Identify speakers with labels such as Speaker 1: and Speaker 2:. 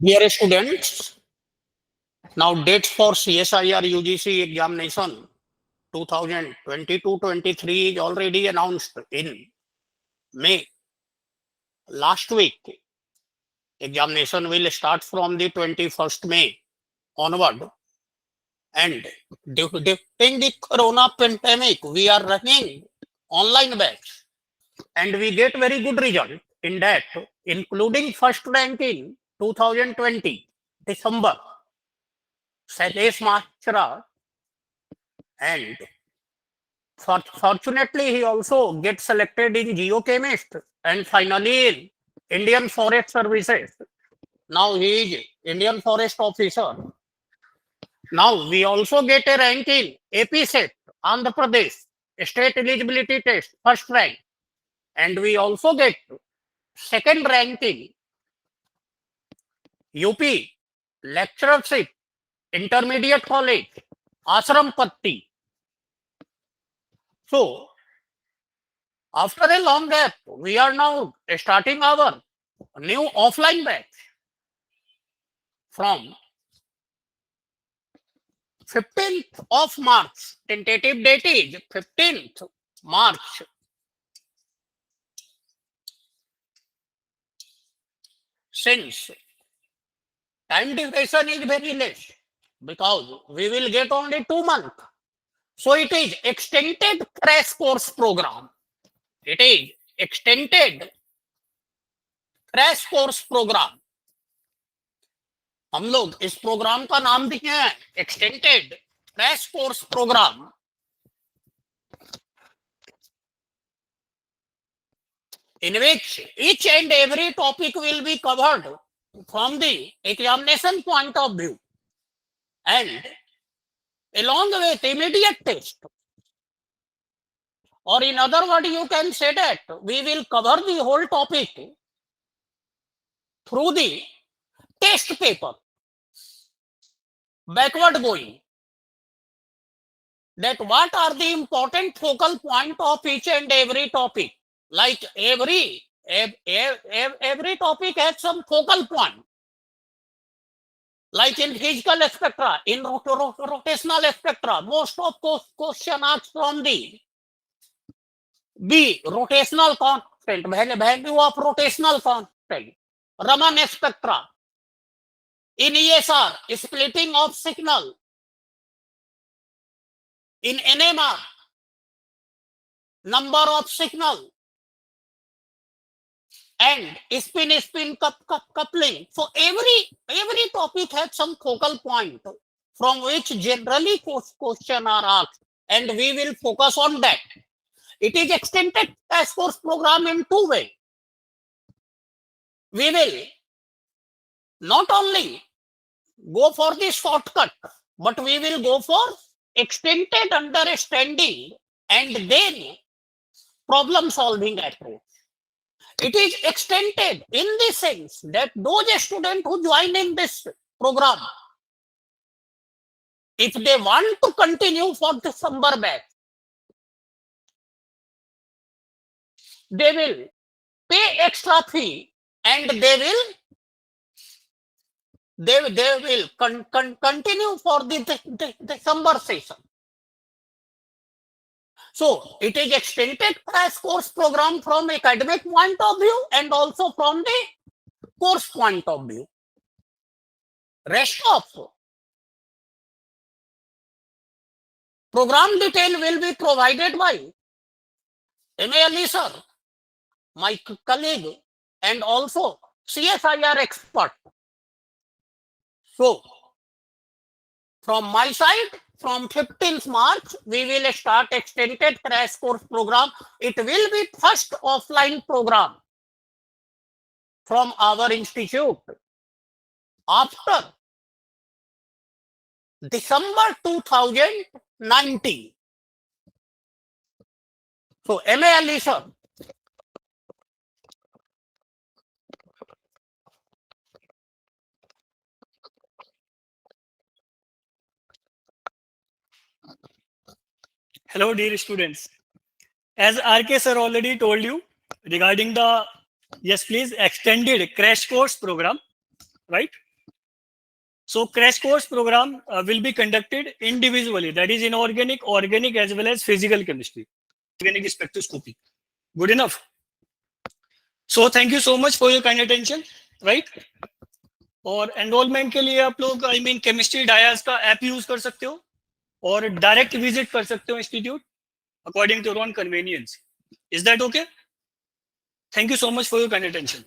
Speaker 1: Dear students, now dates for CSIR UGC examination 2022-23 is already announced in May. Last week, examination will start from the 21st May onward. And during the corona pandemic, we are running online batch. And we get very good result in that, including first rank in 2020, December. Sarai Machra, and fortunately he also gets selected in geochemist and finally in Indian Forest Services. Now he is Indian Forest Officer. Now we also get a rank in APSET, Andhra Pradesh, State Eligibility Test, first rank. And we also get second rank in UP, Lectureship, Intermediate College, Ashram Patti. So, after a long gap, we are now starting our new offline batch from 15th of March. Tentative date is 15th March. Since time duration is very less, because we will get only 2 months. So it is extended crash course program. It is extended crash course program. हम लोग इस programme का नाम दिए हैं extended crash course programme. In which each and every topic will be covered from the examination point of view and along with immediate test. Or in other words, you can say that we will cover the whole topic through the test paper, backward going. That what are the important focal point of each and every topic? Like every topic has some focal point. Like in physical spectra, in rotational spectra, most of question asked from the B, rotational constant, value of rotational constant. Raman spectra. In ESR, splitting of signal. In NMR, number of signal. And spin coupling. So every topic has some focal point from which generally question are asked, and we will focus on that. It is extended crash course program in two ways. We will not only go for the shortcut, but we will go for extended understanding and then problem solving approach. It is extended in the sense that those students who join in this program, if they want to continue for the summer batch, they will pay extra fee and they will continue for the summer session. So it is extended crash course program from academic point of view and also from the course point of view. Rest of program detail will be provided by MA Ali sir, my colleague, and also CSIR expert. So from my side, from 15th March, we will start extended crash course program. It will be first offline program from our institute after December 2019. So, MA Ali sir.
Speaker 2: Hello, dear students. As RK sir already told you regarding the, yes, please, extended crash course program, right? So crash course program will be conducted individually, that is inorganic, organic, as well as physical chemistry, organic spectroscopy. Good enough. So thank you so much for your kind attention, right? और enrolment के लिए आप लोग I mean chemistry dice का app use कर सकते हो और डायरेक्ट विजिट कर सकते हो institute according to your own convenience. Is that okay? Thank you so much for your kind attention.